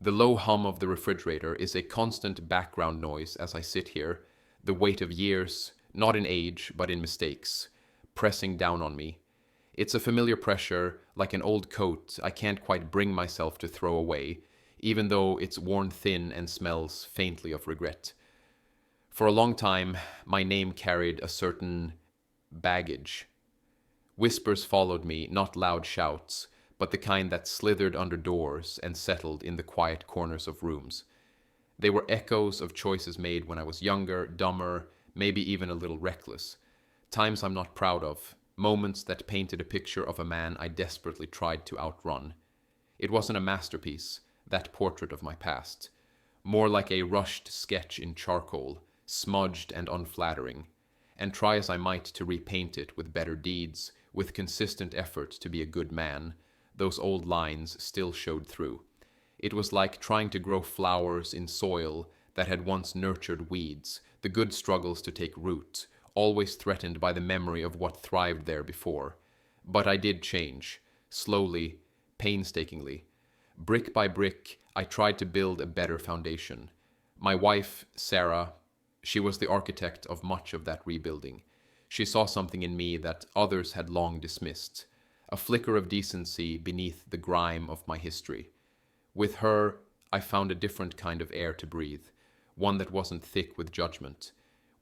The low hum of the refrigerator is a constant background noise as I sit here, the weight of years, not in age, but in mistakes, pressing down on me. It's a familiar pressure, like an old coat I can't quite bring myself to throw away, even though it's worn thin and smells faintly of regret. For a long time, my name carried a certain baggage. Whispers followed me, not loud shouts, but the kind that slithered under doors and settled in the quiet corners of rooms. They were echoes of choices made when I was younger, dumber, maybe even a little reckless. Times I'm not proud of, moments that painted a picture of a man I desperately tried to outrun. It wasn't a masterpiece, that portrait of my past. More like a rushed sketch in charcoal, smudged and unflattering. And try as I might to repaint it with better deeds, with consistent effort to be a good man, those old lines still showed through. It was like trying to grow flowers in soil that had once nurtured weeds, the good struggles to take root, always threatened by the memory of what thrived there before. But I did change, slowly, painstakingly. Brick by brick, I tried to build a better foundation. My wife, Sarah, she was the architect of much of that rebuilding. She saw something in me that others had long dismissed, a flicker of decency beneath the grime of my history. With her, I found a different kind of air to breathe, one that wasn't thick with judgment.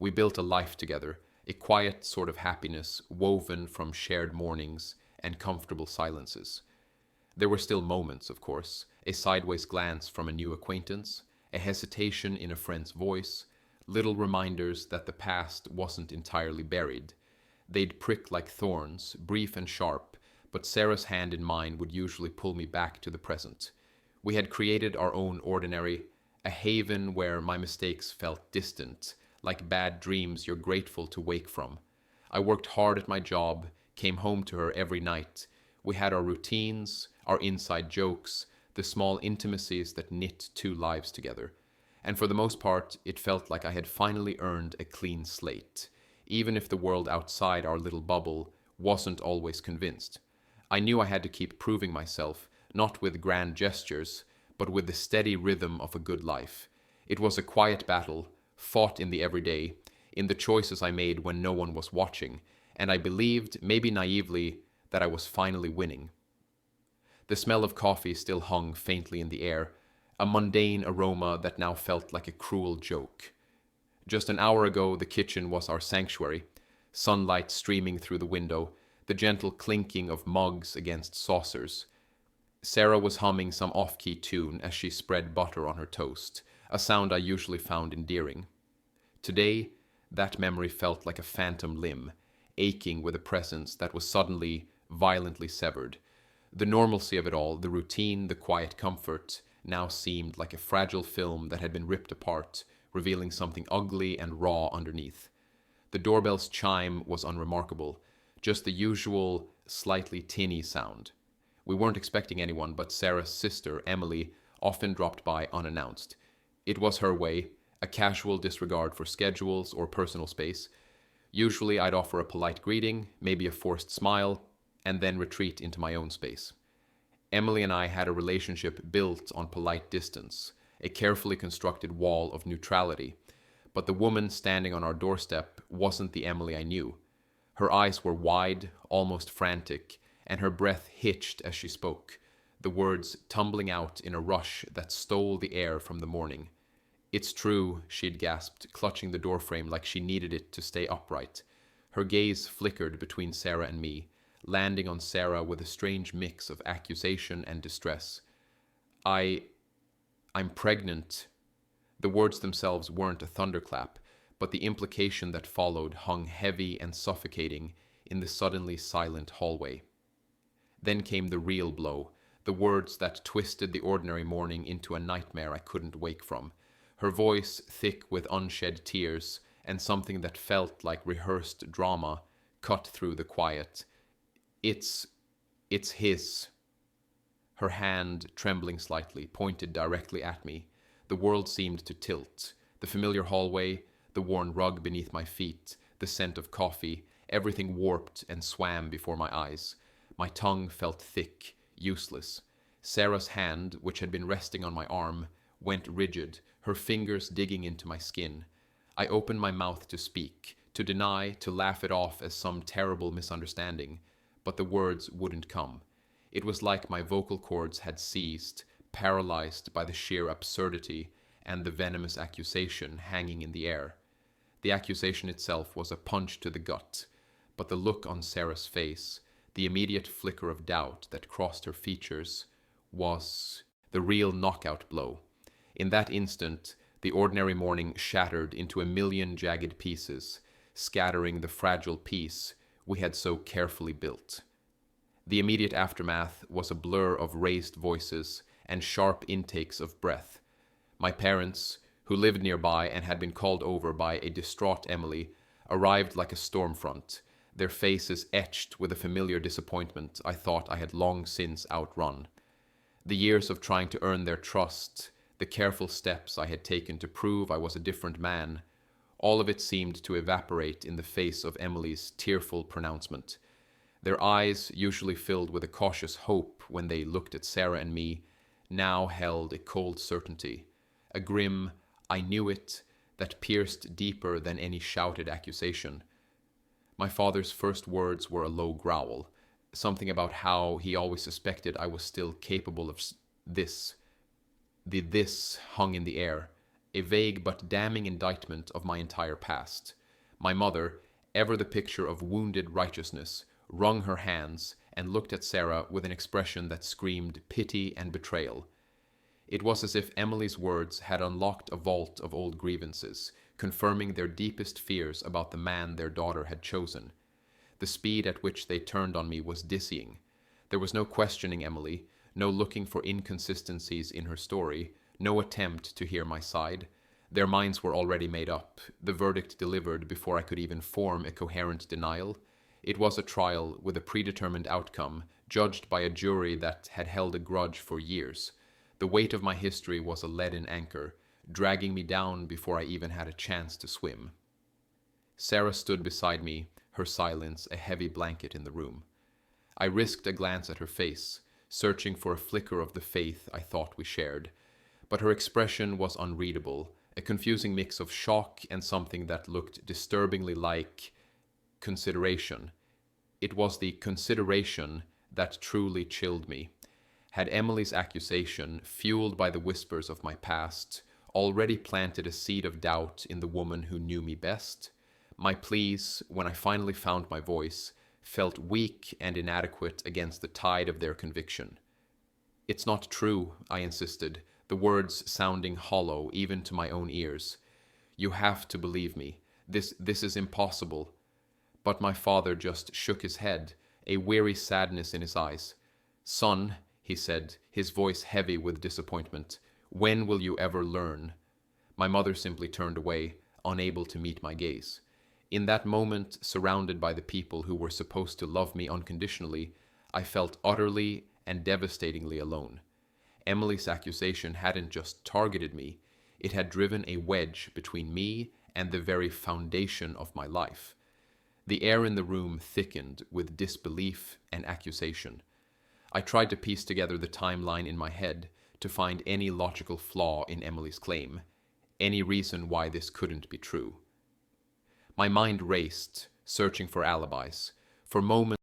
We built a life together, a quiet sort of happiness woven from shared mornings and comfortable silences. There were still moments, of course, a sideways glance from a new acquaintance, a hesitation in a friend's voice, little reminders that the past wasn't entirely buried. They'd prick like thorns, brief and sharp, but Sarah's hand in mine would usually pull me back to the present. We had created our own ordinary, a haven where my mistakes felt distant, like bad dreams you're grateful to wake from. I worked hard at my job, came home to her every night. We had our routines, our inside jokes, the small intimacies that knit two lives together. And for the most part, it felt like I had finally earned a clean slate, even if the world outside our little bubble wasn't always convinced. I knew I had to keep proving myself, not with grand gestures, but with the steady rhythm of a good life. It was a quiet battle, fought in the everyday, in the choices I made when no one was watching, and I believed, maybe naively, that I was finally winning. The smell of coffee still hung faintly in the air, a mundane aroma that now felt like a cruel joke. Just an hour ago, the kitchen was our sanctuary, sunlight streaming through the window, the gentle clinking of mugs against saucers. Sarah was humming some off-key tune as she spread butter on her toast, a sound I usually found endearing. Today, that memory felt like a phantom limb, aching with a presence that was suddenly, violently severed. The normalcy of it all, the routine, the quiet comfort, now seemed like a fragile film that had been ripped apart, revealing something ugly and raw underneath. The doorbell's chime was unremarkable, just the usual, slightly tinny sound. We weren't expecting anyone, but Sarah's sister, Emily, often dropped by unannounced. It was her way, a casual disregard for schedules or personal space. Usually I'd offer a polite greeting, maybe a forced smile, and then retreat into my own space. Emily and I had a relationship built on polite distance, a carefully constructed wall of neutrality, but the woman standing on our doorstep wasn't the Emily I knew. Her eyes were wide, almost frantic, and her breath hitched as she spoke, the words tumbling out in a rush that stole the air from the morning. "It's true," she'd gasped, clutching the doorframe like she needed it to stay upright. Her gaze flickered between Sarah and me, landing on Sarah with a strange mix of accusation and distress. I'm pregnant." The words themselves weren't a thunderclap, but the implication that followed hung heavy and suffocating in the suddenly silent hallway. Then came the real blow, the words that twisted the ordinary morning into a nightmare I couldn't wake from. Her voice thick with unshed tears, and something that felt like rehearsed drama cut through the quiet. It's his." Her hand, trembling slightly, pointed directly at me. The world seemed to tilt. The familiar hallway, the worn rug beneath my feet, the scent of coffee, everything warped and swam before my eyes. My tongue felt thick, useless. Sarah's hand, which had been resting on my arm, went rigid, her fingers digging into my skin. I opened my mouth to speak, to deny, to laugh it off as some terrible misunderstanding, but the words wouldn't come. It was like my vocal cords had seized, paralyzed by the sheer absurdity and the venomous accusation hanging in the air. The accusation itself was a punch to the gut, but the look on Sarah's face, the immediate flicker of doubt that crossed her features, was the real knockout blow. In that instant, the ordinary morning shattered into a million jagged pieces, scattering the fragile peace we had so carefully built. The immediate aftermath was a blur of raised voices and sharp intakes of breath. My parents, who lived nearby and had been called over by a distraught Emily, arrived like a storm front, their faces etched with a familiar disappointment I thought I had long since outrun. The years of trying to earn their trust, the careful steps I had taken to prove I was a different man, all of it seemed to evaporate in the face of Emily's tearful pronouncement. Their eyes, usually filled with a cautious hope when they looked at Sarah and me, now held a cold certainty, a grim, "I knew it," that pierced deeper than any shouted accusation. My father's first words were a low growl, something about how he always suspected I was still capable of this. The "this" hung in the air, a vague but damning indictment of my entire past. My mother, ever the picture of wounded righteousness, wrung her hands and looked at Sarah with an expression that screamed pity and betrayal. It was as if Emily's words had unlocked a vault of old grievances, confirming their deepest fears about the man their daughter had chosen. The speed at which they turned on me was dizzying. There was no questioning Emily, no looking for inconsistencies in her story, no attempt to hear my side. Their minds were already made up, the verdict delivered before I could even form a coherent denial. It was a trial with a predetermined outcome, judged by a jury that had held a grudge for years. The weight of my history was a leaden anchor, dragging me down before I even had a chance to swim. Sarah stood beside me, her silence a heavy blanket in the room. I risked a glance at her face, searching for a flicker of the faith I thought we shared. But her expression was unreadable, a confusing mix of shock and something that looked disturbingly like consideration. It was the consideration that truly chilled me. Had Emily's accusation, fueled by the whispers of my past, already planted a seed of doubt in the woman who knew me best? My pleas, when I finally found my voice, felt weak and inadequate against the tide of their conviction. "It's not true," I insisted, the words sounding hollow even to my own ears. "You have to believe me. This is impossible." But my father just shook his head, a weary sadness in his eyes. "Son," he said, his voice heavy with disappointment, "when will you ever learn?" My mother simply turned away, unable to meet my gaze. In that moment, surrounded by the people who were supposed to love me unconditionally, I felt utterly and devastatingly alone. Emily's accusation hadn't just targeted me, it had driven a wedge between me and the very foundation of my life. The air in the room thickened with disbelief and accusation. I tried to piece together the timeline in my head to find any logical flaw in Emily's claim, any reason why this couldn't be true. My mind raced, searching for alibis, for moments